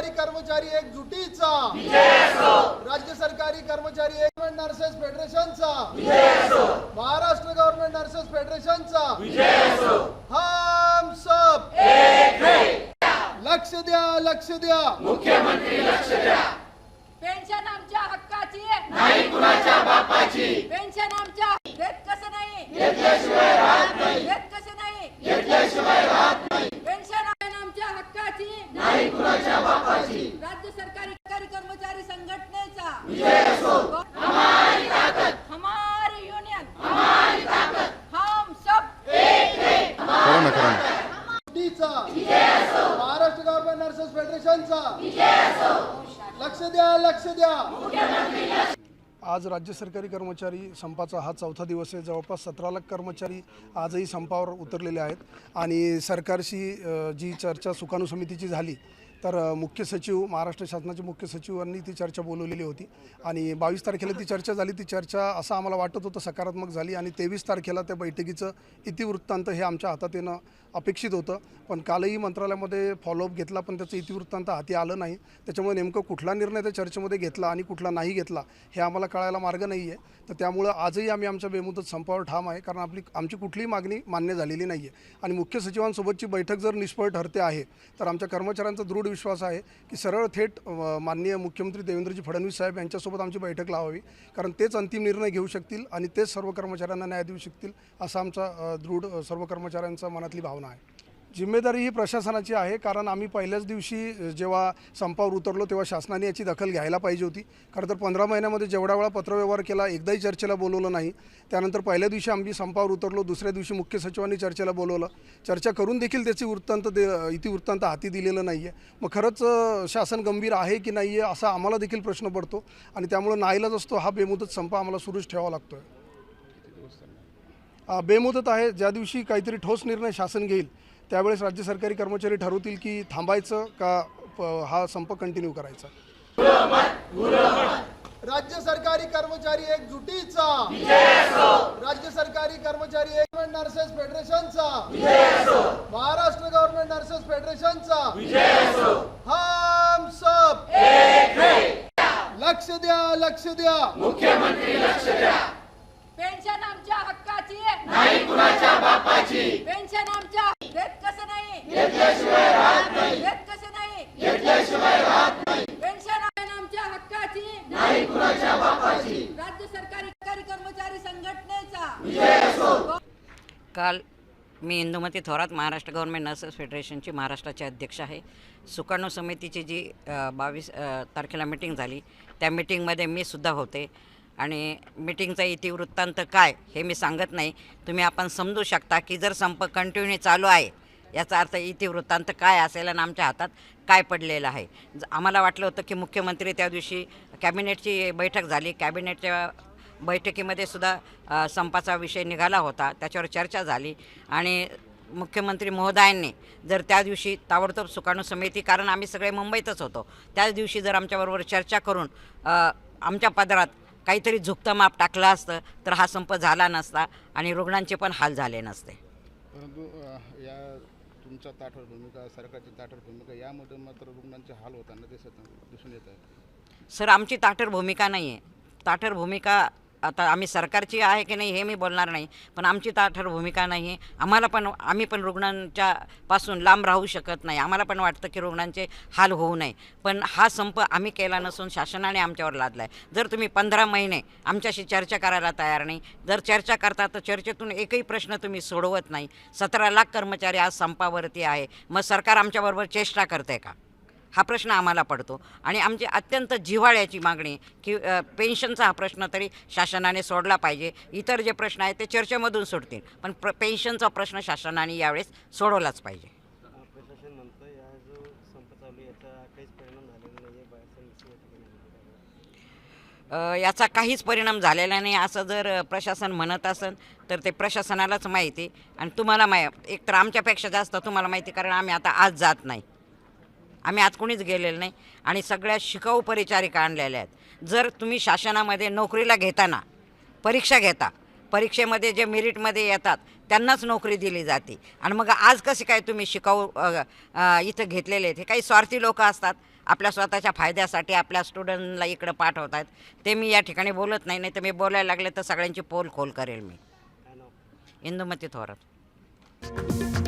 सरकारी कर्मचारी एकजुटीचा राज्य सरकारी कर्मचारी गव्हर्नमेंट नर्सेस फेडरेशनचा महाराष्ट्र गव्हर्नमेंट नर्सेस फेडरेशनचा हम सब एक है। लक्ष द्या मुख्यमंत्री लक्ष द्या। पेन्शन आमच्या हक्काची नाही कुणाच्या बापाची। पेन्शन आमच्या देत कसं नाही घेतल्याशिवाय राहत नाही। देत कसं नाही घेतल्याशिवाय राहत नाही। पेन्शन आमच्या हक्काची नाही कुणाच्या बापाची। राज्य सरकारी कर्मचारी संघटनेचा विजय असो। हमारी ताकत हमारी यूनियन हमारी ताकत हम सब एक है। महाराष्ट्र गव्हर्नमेंट नर्सेस फेडरेशनचा लक्ष द्या। आज राज्य सरकारी कर्मचारी संपाचा हा चौथा दिवस आहे। जवळपास 17 लाख कर्मचारी आजही संपावर उतरलेले आहेत आणि सरकारशी जी चर्चा सुकाणू समितीची झाली तर मुख्य सचिव महाराष्ट्र शासनाचे मुख्य सचिवांनी ती चर्चा बोलवलेली होती आणि 22 तारखेला ती चर्चा झाली। ती चर्चा असं आम्हाला वाटत होतं सकारात्मक झाली आणि 23 तारखेला त्या बैठकीचं इतिवृत्तांत हे आमच्या हातात येणं अपेक्षित होतं, पण कालही मंत्रालयामध्ये फॉलोअप घेतला पण त्याचं इतिवृत्तांत हाती आलं नाही। त्याच्यामुळे नेमकं कुठला निर्णय त्या चर्चेमध्ये घेतला आणि कुठला नाही घेतला हे आम्हाला कळायला मार्ग नाही आहे। तर त्यामुळं आजही आम्ही आमच्या बेमुदत संपावर ठाम आहे, कारण आमची कुठलीही मागणी मान्य झालेली नाही आहे आणि मुख्य सचिवांसोबतची बैठक जर निष्फळ ठरते आहे तर आमच्या कर्मचाऱ्यांचा दृढ विश्वास आहे की सरळ थेट माननीय मुख्यमंत्री देवेंद्रजी फडणवीस साहेब यांच्यासोबत आमची बैठक लावावी, कारण तेच अंतिम निर्णय घेऊ शकतील आणि तेच सर्व कर्मचाऱ्यांना न्याय देऊ शकतील असा आमचा दृढ सर्व कर्मचाऱ्यांचा मनातली भावना आहे। जिम्मेदारी ही प्रशासनाची आहे, कारण आम्ही पहिल्याच दिवशी जेव्हा संपावर उतरलो तेव्हा शासनाने याची दखल घ्यायला पाहिजे होती। खरं तर 15 महिन्यामध्ये जेवढा वेळा पत्रव्यवहार केला एकदाही चर्चेला बोलवलं नाही। त्यानंतर पहिल्या दिवशी आम्ही संपावर उतरलो, दुसऱ्या दिवशी मुख्य सचिवांनी चर्चेला बोलवलं, चर्चा करून देखील त्याची इतिवृत्तांत हाती दिलेलं नाही आहे। मग खरंच शासन गंभीर आहे की नाही आहे असा आम्हाला देखील प्रश्न पडतो आणि त्यामुळे नाईलाज असतो हा बेमुदत संप आम्हाला सुरूच ठेवावा लागतो आहे। बेमुदत आहे, ज्या दिवशी काहीतरी ठोस निर्णय शासन घेईल त्यावेळेस राज्य सरकारी कर्मचारी ठरवतील की थांबायचं का हा संप कंटिन्यू करायचा। राज्य सरकारी कर्मचारी एकजुटीचा राज्य सरकारी कर्मचारी गव्हर्नमेंट नर्सेस फेडरेशनचा महाराष्ट्र गव्हर्नमेंट नर्सेस फेडरेशनचा हम सब एक है। लक्ष द्या मुख्यमंत्री लक्ष द्या। पेन्शन आमच्या हक्काची नाही कुणाच्या बापाची। पेन्शन आमच्या देत कसं नाही घेतल्याशिवाय राहत नाही। देत कसं नाही घेतल्याशिवाय राहत नाही। पेन्शन आमच्या हक्काची नाही कुणाच्या बापाची। राज्य सरकारी कर्मचारी संघटनेचा विजय असो। काल मी इंदुमती थोरात महाराष्ट्र गव्हर्नमेंट नर्सेस फेडरेशनची महाराष्ट्राचे अध्यक्ष आहे। सुकाणू समितीची जी 22 तारखेला मीटिंग झाली त्या मीटिंगमध्ये मी सुद्धा होते आणि मीटिंगचा इतिवृत्तांत काय हे मी सांगत नाही, तुम्ही आपण समजू शकता की जर संप कंटिन्यू चालू आहे याचा अर्थ इतिवृत्तांत काय असेल आणि आमच्या हातात काय पडलेलं आहे। आम्हाला वाटलं होतं की मुख्यमंत्री त्या दिवशी कॅबिनेटची बैठक झाली, कॅबिनेटच्या बैठकीमध्ये सुद्धा संपाचा विषय निघाला होता, त्याच्यावर चर्चा झाली आणि मुख्यमंत्री महोदयांनी जर त्या दिवशी ताबडतोब सुकाणू समिती, कारण आम्ही सगळे मुंबईतच होतो, त्याच दिवशी जर आमच्याबरोबर चर्चा करून आमच्या पदरात काहीतरी झुकतं माप टाकलं असतं तर हा संप झाला नसता आणि रुग्णांचे पण हाल झाले नसते। परंतु या तुमच्या ताठर भूमिका सरकारची ताठर भूमिका यामध्ये मात्र रुग्णांचे हाल होताना दिसून येत आहे। सर आमची ताठर भूमिका नाही आहे, ताठर भूमिका आता आम्ही सरकारची आहे की नाही हे मी बोलणार नाही, पण आमची ताठर भूमिका नाही आहे। आम्ही पण रुग्णांच्या पासून लांब राहू शकत नाही, आम्हाला पण वाटतं की रुग्णांचे हाल होऊ नये, पण हा संप आम्ही केला नसून शासनाने आमच्यावर लादला आहे। जर तुम्ही 15 महिने आमच्याशी चर्चा करायला तयार नाही, जर चर्चा करता तर चर्चेतून एकही प्रश्न तुम्ही सोडवत नाही। 17 लाख कर्मचारी आज संपावरती आहे, मग सरकार आमच्याबरोबर चेष्टा करते का हा प्रश्न आम्हाला पडतो आणि आमची अत्यंत जिव्हाळ्याची मागणी की पेन्शनचा हा प्रश्न तरी शासनाने सोडला पाहिजे। इतर जे प्रश्न आहेत ते चर्चेमधून सुटतील, पण पेन्शनचा प्रश्न शासनाने यावेळेस सोडवलाच पाहिजे। प्रशासन म्हणतं या जो संप चालू याचा काहीच परिणाम झालेला नाही, याचा काहीच परिणाम झालेला नाही असं जर प्रशासन म्हणत असेल तर ते प्रशासनालाच माहिती आणि तुम्हाला एक तर आमच्यापेक्षा जास्त तुम्हाला माहिती, कारण आम्ही आता आज जात नाही, आम्ही आज कोणीच गेलेलं नाही आणि सगळ्या शिकाऊ परिचारिका आणलेल्या आहेत। जर तुम्ही शासनामध्ये नोकरीला घेताना परीक्षा घेता, परीक्षेमध्ये जे मेरिटमध्ये येतात त्यांनाच नोकरी दिली जाते आणि मग आज कसे काय तुम्ही शिकाऊ इथं घेतलेले आहेत? हे काही स्वार्थी लोक असतात आपल्या स्वतःच्या फायद्यासाठी आपल्या स्टुडंटला इकडं पाठवत आहेत. ते मी या ठिकाणी बोलत नाही, नाही तर मी बोलायला लागले तर सगळ्यांची पोल खोल करेल मी. काय नाव? इंदुमती थोरात.